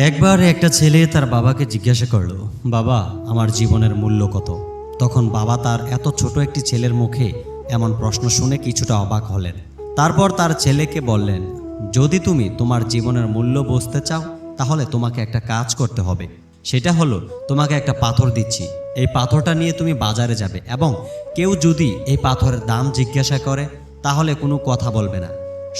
একবার একটা ছেলে তার বাবাকে জিজ্ঞাসা করলো, বাবা, আমার জীবনের মূল্য কত? তখন বাবা তার এত ছোট একটি ছেলের মুখে এমন প্রশ্ন শুনে কিছুটা অবাক হলেন। তারপর তার ছেলেকে বললেন, যদি তুমি তোমার জীবনের মূল্য বুঝতে চাও তাহলে তোমাকে একটা কাজ করতে হবে। সেটা হলো, তোমাকে একটা পাথর দিচ্ছি, এই পাথরটা নিয়ে তুমি বাজারে যাবে এবং কেউ যদি এই পাথরের দাম জিজ্ঞাসা করে তাহলে কোনো কথা বলবে না,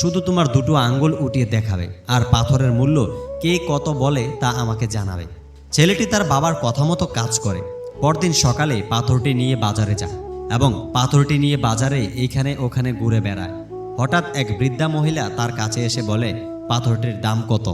শুধু তোমার দুটো আঙ্গুল উঠিয়ে দেখাবে আর পাথরের মূল্য কে কত বলে তা আমাকে জানাবে। ছেলেটি তার বাবার কথা মতো কাজ করে। পরদিন সকালে পাথরটি নিয়ে বাজারে যায় এবং পাথরটি নিয়ে বাজারে এইখানে ওখানে ঘুরে বেড়ায়। হঠাৎ এক বৃদ্ধা মহিলা তার কাছে এসে বলে, পাথরটির দাম কত?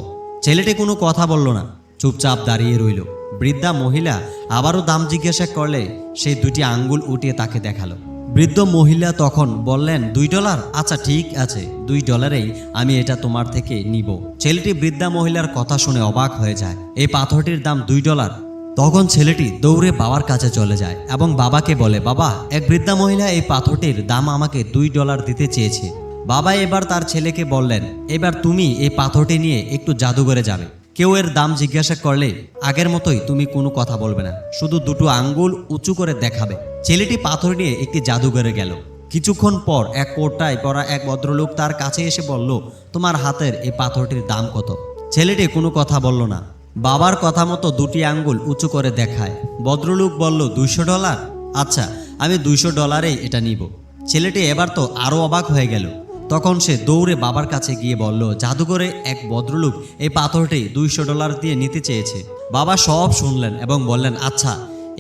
ছেলেটি কোনো কথা বলল না, চুপচাপ দাঁড়িয়ে রইল। বৃদ্ধা মহিলা আবারও দাম জিজ্ঞাসা করলে সেই দুটি আঙ্গুল উঠিয়ে তাকে দেখালো। বৃদ্ধ মহিলা তখন বললেন, $2। আচ্ছা ঠিক আছে, $2-এই আমি এটা তোমার থেকে নিব। ছেলেটি বৃদ্ধা মহিলার কথা শুনে অবাক হয়ে যায়, এই পাথরটির দাম $2। তখন ছেলেটি দৌড়ে বাবার কাছে চলে যায় এবং বাবাকে বলে, বাবা, এক বৃদ্ধা মহিলা এই পাথরটির দাম আমাকে $2 দিতে চেয়েছে। বাবা এবার তার ছেলেকে বললেন, এবার তুমি এই পাথরটি নিয়ে একটু জাদুঘরে যাবে। কেউ এর দাম জিজ্ঞাসা করলে আগের মতোই তুমি কোনো কথা বলবে না, শুধু দুটো আঙ্গুল উঁচু করে দেখাবে। ছেলেটি পাথর নিয়ে একটি জাদুঘরে গেল। কিছুক্ষণ পর এক কোটটায় পরা এক ভদ্রলোক তার কাছে এসে বলল, তোমার হাতের এই পাথরটির দাম কত? ছেলেটি কোনো কথা বলল না, বাবার কথা মতো দুটি আঙ্গুল উঁচু করে দেখায়। ভদ্রলোক বলল, $200। আচ্ছা, আমি $200-এই এটা নিব। ছেলেটি এবার তো আরও অবাক হয়ে গেল। তখন সে দৌড়ে বাবার কাছে গিয়ে বলল, জাদুঘরে এক ভদ্রলোক এই পাথরটি $200 দিয়ে নিতে চেয়েছে। বাবা সব শুনলেন এবং বললেন, আচ্ছা,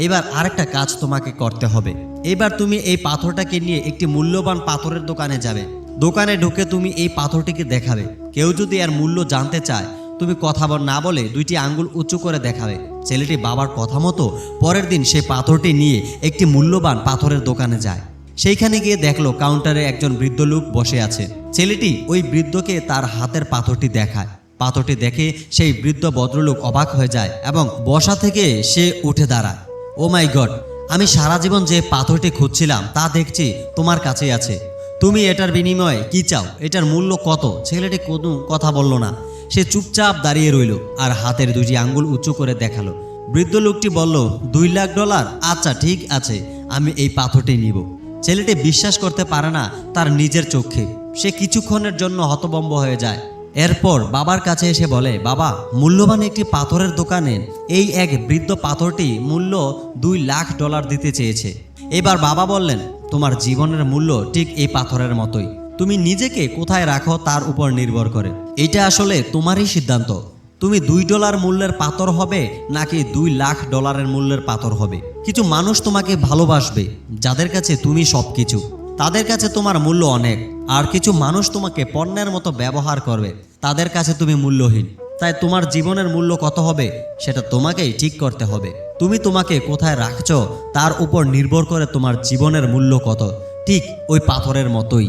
এবার আরেকটা কাজ তোমাকে করতে হবে। এবার তুমি এই পাথরটাকে নিয়ে একটি মূল্যবান পাথরের দোকানে যাবে। দোকানে ঢুকে তুমি এই পাথরটিকে দেখাবে। কেউ যদি এর মূল্য জানতে চায় তুমি কথা না বলে দুইটি আঙ্গুল উঁচু করে দেখাবে। ছেলেটি বাবার কথা মতো পরের দিন সেই পাথরটি নিয়ে একটি মূল্যবান পাথরের দোকানে যায়। সেইখানে গিয়ে দেখলো কাউন্টারে একজন বৃদ্ধ লোক বসে আছে। ছেলেটি ওই বৃদ্ধকে তার হাতের পাথরটি দেখায়। পাথরটি দেখে সেই বৃদ্ধ ভদ্রলোক অবাক হয়ে যায় এবং বসা থেকে সে উঠে দাঁড়ায়। ও মাই গড, আমি সারা জীবন যে পাথরটি খুঁজছিলাম তা দেখছি তোমার কাছে আছে। তুমি এটার বিনিময়ে কি চাও? এটার মূল্য কত? ছেলেটি কোনো কথা বলল না, সে চুপচাপ দাঁড়িয়ে রইল আর হাতের দুটি আঙ্গুল উঁচু করে দেখালো। বৃদ্ধ লোকটি বলল, $2 লাখ। আচ্ছা ঠিক আছে, আমি এই পাথরটি নিব। ছেলেটি বিশ্বাস করতে পারে না তার নিজের চোখে। সে কিছুক্ষণের জন্য হতভম্ব হয়ে যায়। এরপর বাবার কাছে এসে বলে, বাবা, মূল্যবান একটি পাথরের দোকানে এই এক বৃদ্ধ পাথরটি মূল্য $2 লাখ দিতে চেয়েছে। এবার বাবা বললেন, তোমার জীবনের মূল্য ঠিক এই পাথরের মতোই। তুমি নিজেকে কোথায় রাখো তার উপর নির্ভর করে। এটা আসলে তোমারই সিদ্ধান্ত। তুমি $2 মূল্যের পাথর হবে নাকি $2 লাখ মূল্যের পাথর হবে। কিছু মানুষ তোমাকে ভালোবাসবে যাদের কাছে তুমি সবকিছু, তাদের কাছে তোমার মূল্য অনেক। আর কিছু মানুষ তোমাকে পণ্যের মতো ব্যবহার করবে, তাদের কাছে তুমি মূল্যহীন। তাই তোমার জীবনের মূল্য কত হবে সেটা তোমাকেই ঠিক করতে হবে। তুমি তোমাকে কোথায় রাখছো তার উপর নির্ভর করে তোমার জীবনের মূল্য কত, ঠিক ওই পাথরের মতোই।